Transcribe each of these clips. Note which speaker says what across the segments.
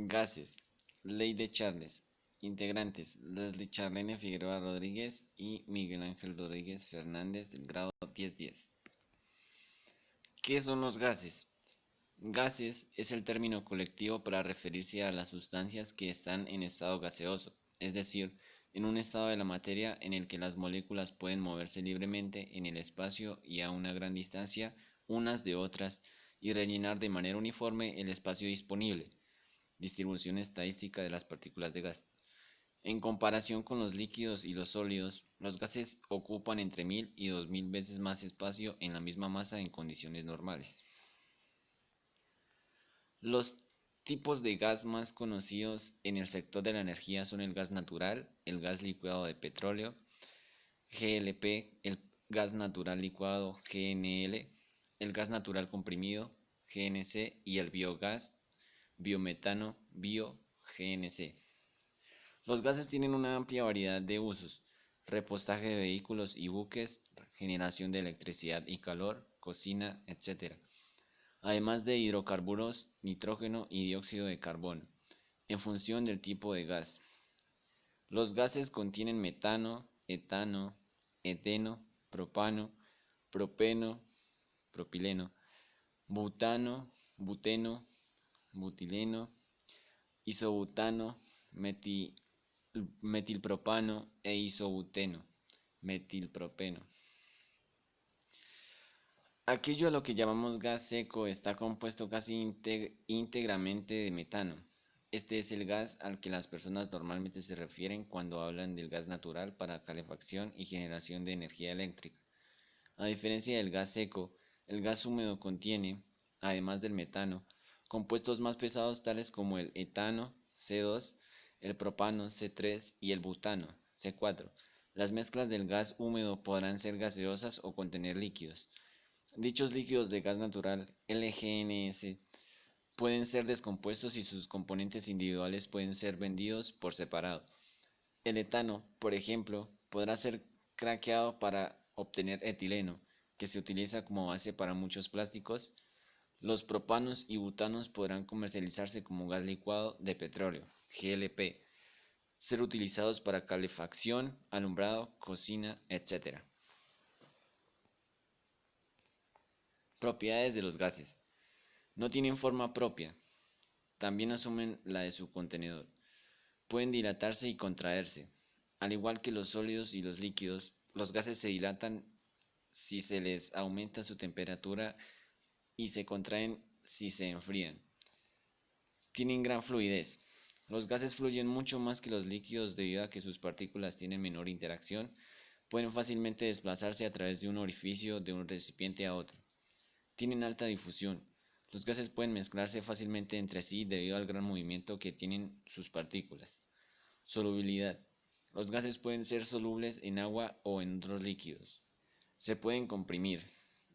Speaker 1: Gases. Ley de Charles. Integrantes: Leslie Charlene Figueroa Rodríguez y Miguel Ángel Rodríguez Fernández del grado 1010. ¿Qué son los gases? Gases es el término colectivo para referirse a las sustancias que están en estado gaseoso, es decir, en un estado de la materia en el que las moléculas pueden moverse libremente en el espacio y a una gran distancia unas de otras y rellenar de manera uniforme el espacio disponible. Distribución estadística de las partículas de gas. En comparación con los líquidos y los sólidos, los gases ocupan entre 1000 y 2000 veces más espacio en la misma masa en condiciones normales. Los tipos de gas más conocidos en el sector de la energía son el gas natural, el gas licuado de petróleo, GLP, el gas natural licuado GNL, el gas natural comprimido GNC y el biogás, biometano, bio-GNC. Los gases tienen una amplia variedad de usos: repostaje de vehículos y buques, generación de electricidad y calor, cocina, etc. Además de hidrocarburos, nitrógeno y dióxido de carbono, en función del tipo de gas. Los gases contienen metano, etano, eteno, propano, propeno, propileno, butano, buteno, butileno, isobutano, metilpropano e isobuteno, metilpropeno. Aquello a lo que llamamos gas seco está compuesto casi íntegramente de metano. Este es el gas al que las personas normalmente se refieren cuando hablan del gas natural para calefacción y generación de energía eléctrica. A diferencia del gas seco, el gas húmedo contiene, además del metano, compuestos más pesados tales como el etano, C2, el propano, C3 y el butano, C4. Las mezclas del gas húmedo podrán ser gaseosas o contener líquidos. Dichos líquidos de gas natural, LGNS, pueden ser descompuestos y sus componentes individuales pueden ser vendidos por separado. El etano, por ejemplo, podrá ser craqueado para obtener etileno, que se utiliza como base para muchos plásticos. Los propanos y butanos podrán comercializarse como gas licuado de petróleo, GLP, ser utilizados para calefacción, alumbrado, cocina, etc. Propiedades de los gases. No tienen forma propia, también asumen la de su contenedor. Pueden dilatarse y contraerse. Al igual que los sólidos y los líquidos, los gases se dilatan si se les aumenta su temperatura y se contraen si se enfrían. Tienen gran fluidez. Los gases fluyen mucho más que los líquidos debido a que sus partículas tienen menor interacción. Pueden fácilmente desplazarse a través de un orificio de un recipiente a otro. Tienen alta difusión. Los gases pueden mezclarse fácilmente entre sí debido al gran movimiento que tienen sus partículas. Solubilidad. Los gases pueden ser solubles en agua o en otros líquidos. Se pueden comprimir.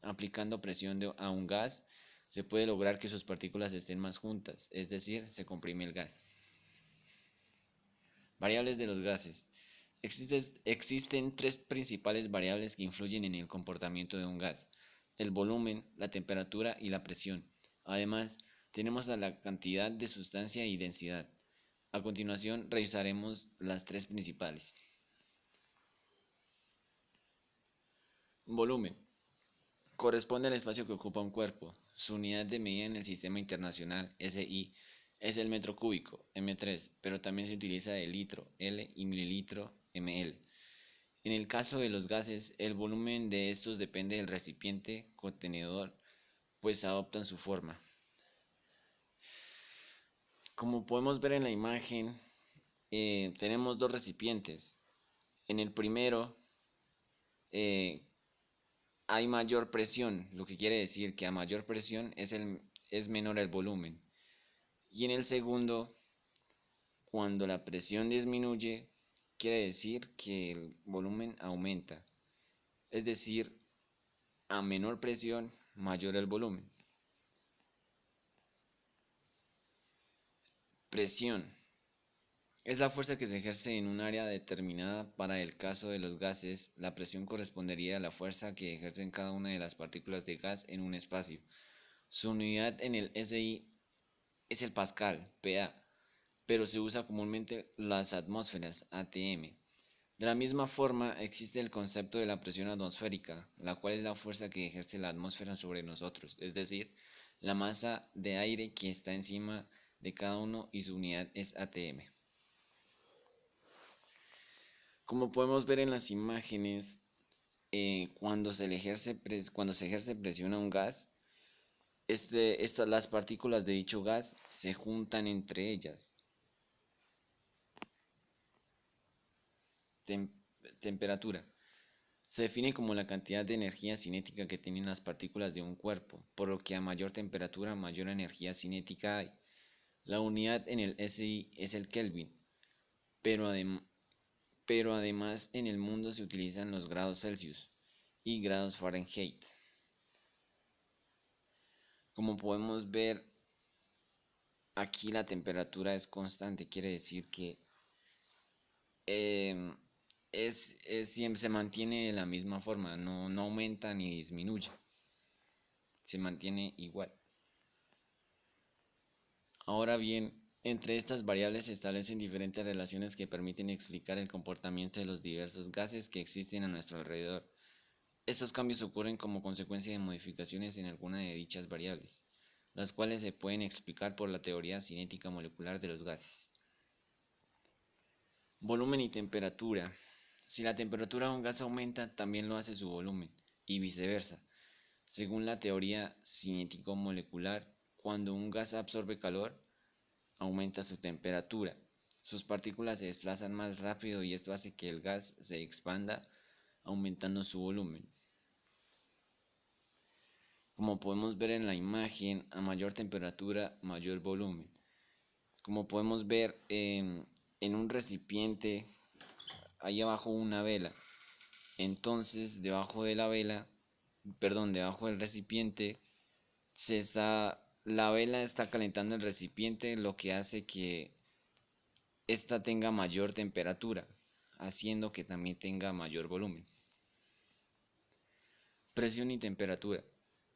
Speaker 1: Aplicando presión a un gas, se puede lograr que sus partículas estén más juntas, es decir, se comprime el gas. Variables de los gases. Existen tres principales variables que influyen en el comportamiento de un gas: el volumen, la temperatura y la presión. Además, tenemos a la cantidad de sustancia y densidad. A continuación, revisaremos las tres principales. Volumen. Corresponde al espacio que ocupa un cuerpo. Su unidad de medida en el sistema internacional, SI, es el metro cúbico, M3, pero también se utiliza el litro, L, y mililitro, ml. En el caso de los gases, el volumen de estos depende del recipiente contenedor, pues adoptan su forma. Como podemos ver en la imagen, tenemos dos recipientes. En el primero eh, hay mayor presión, lo que quiere decir que a mayor presión es menor el volumen. Y en el segundo, cuando la presión disminuye, quiere decir que el volumen aumenta. Es decir, a menor presión, mayor el volumen. Presión. Es la fuerza que se ejerce en un área determinada. Para el caso de los gases, la presión correspondería a la fuerza que ejercen cada una de las partículas de gas en un espacio. Su unidad en el SI es el pascal, PA. pero se usa comúnmente las atmósferas, ATM. De la misma forma, existe el concepto de la presión atmosférica, la cual es la fuerza que ejerce la atmósfera sobre nosotros, es decir, la masa de aire que está encima de cada uno y su unidad es ATM. Como podemos ver en las imágenes, cuando se ejerce presión a un gas, las partículas de dicho gas se juntan entre ellas. Tem- Temperatura. Se define como la cantidad de energía cinética que tienen las partículas de un cuerpo, por lo que a mayor temperatura, mayor energía cinética hay. La unidad en el SI es el Kelvin, pero, pero además en el mundo se utilizan los grados Celsius y grados Fahrenheit. Como podemos ver, aquí la temperatura es constante, quiere decir que em, siempre se mantiene de la misma forma, no aumenta ni disminuye, se mantiene igual. Ahora bien, entre estas variables se establecen diferentes relaciones que permiten explicar el comportamiento de los diversos gases que existen a nuestro alrededor. Estos cambios ocurren como consecuencia de modificaciones en alguna de dichas variables, las cuales se pueden explicar por la teoría cinética molecular de los gases. Volumen y temperatura. Si la temperatura de un gas aumenta, también lo hace su volumen, y viceversa. Según la teoría cinético-molecular, cuando un gas absorbe calor, aumenta su temperatura. Sus partículas se desplazan más rápido y esto hace que el gas se expanda, aumentando su volumen. Como podemos ver en la imagen, a mayor temperatura, mayor volumen. Como podemos ver en un recipiente, hay abajo una vela. Entonces, debajo del recipiente, la vela está calentando el recipiente, lo que hace que ésta tenga mayor temperatura, haciendo que también tenga mayor volumen. Presión y temperatura.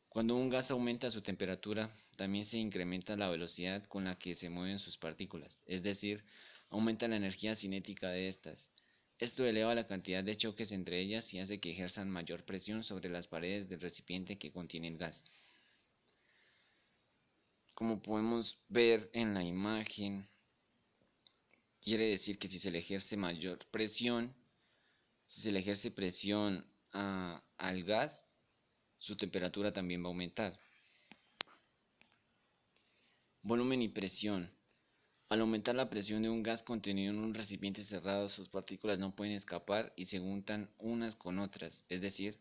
Speaker 1: Cuando un gas aumenta su temperatura, también se incrementa la velocidad con la que se mueven sus partículas, es decir, aumenta la energía cinética de estas. Esto eleva la cantidad de choques entre ellas y hace que ejerzan mayor presión sobre las paredes del recipiente que contiene el gas. Como podemos ver en la imagen, quiere decir que si se le ejerce mayor presión, si se le ejerce presión al gas, su temperatura también va a aumentar. Volumen y presión. Al aumentar la presión de un gas contenido en un recipiente cerrado, sus partículas no pueden escapar y se juntan unas con otras, es decir,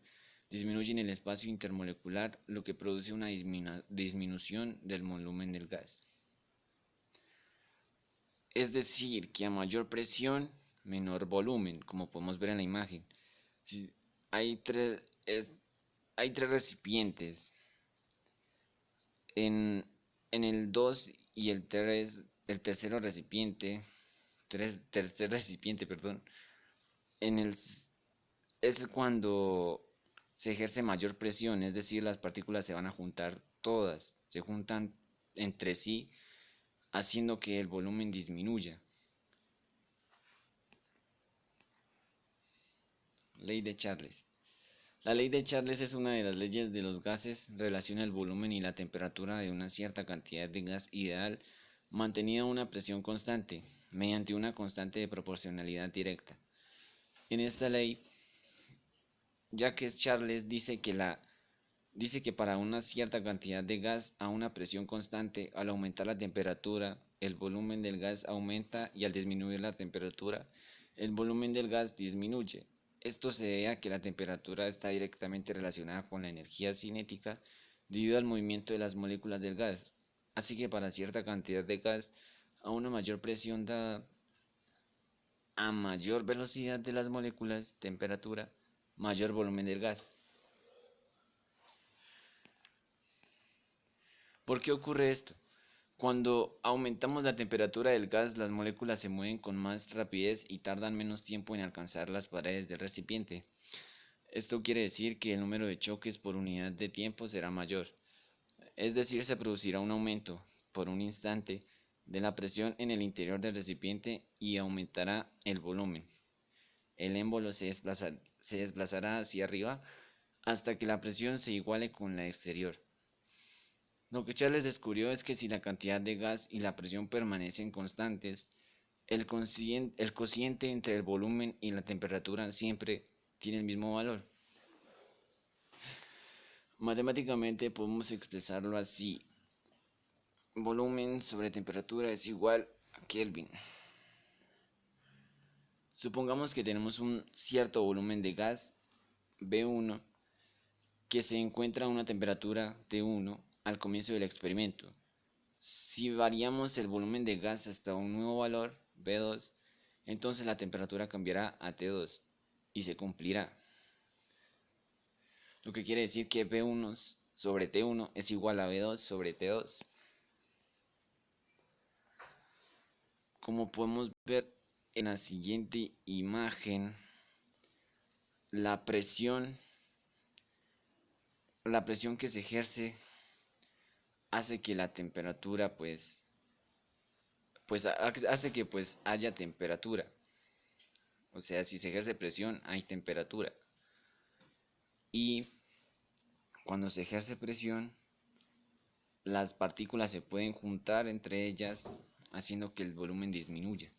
Speaker 1: disminuyen el espacio intermolecular, lo que produce una disminución del volumen del gas. Es decir, que a mayor presión, menor volumen, como podemos ver en la imagen. Si hay tres, hay tres recipientes. En, en el 2 y el 3, el tercero recipiente, tercer recipiente, perdón, en el, es cuando se ejerce mayor presión, es decir, las partículas se van a juntar todas, se juntan entre sí, haciendo que el volumen disminuya. Ley de Charles. La ley de Charles es una de las leyes de los gases, relaciona el volumen y la temperatura de una cierta cantidad de gas ideal mantenida a una presión constante, mediante una constante de proporcionalidad directa. En esta ley, Jacques Charles dice que para una cierta cantidad de gas a una presión constante, al aumentar la temperatura, el volumen del gas aumenta y al disminuir la temperatura, el volumen del gas disminuye. Esto se debe a que la temperatura está directamente relacionada con la energía cinética debido al movimiento de las moléculas del gas. Así que para cierta cantidad de gas, a una mayor presión dada a mayor velocidad de las moléculas, temperatura, mayor volumen del gas. ¿Por qué ocurre esto? Cuando aumentamos la temperatura del gas, las moléculas se mueven con más rapidez y tardan menos tiempo en alcanzar las paredes del recipiente. Esto quiere decir que el número de choques por unidad de tiempo será mayor, es decir, se producirá un aumento por un instante de la presión en el interior del recipiente y aumentará el volumen. El émbolo se desplazará hacia arriba hasta que la presión se iguale con la exterior. Lo que Charles descubrió es que si la cantidad de gas y la presión permanecen constantes, el cociente entre el volumen y la temperatura siempre tiene el mismo valor. Matemáticamente podemos expresarlo así: volumen sobre temperatura es igual a Kelvin. Supongamos que tenemos un cierto volumen de gas B1 que se encuentra a una temperatura T1 al comienzo del experimento. Si variamos el volumen de gas hasta un nuevo valor, B2, entonces la temperatura cambiará a T2 y se cumplirá. Lo que quiere decir que B1 sobre T1 es igual a B2 sobre T2. Como podemos ver en la siguiente imagen, la presión que se ejerce hace que la temperatura hace que haya temperatura. O sea, si se ejerce presión, hay temperatura. Y cuando se ejerce presión, las partículas se pueden juntar entre ellas, haciendo que el volumen disminuya.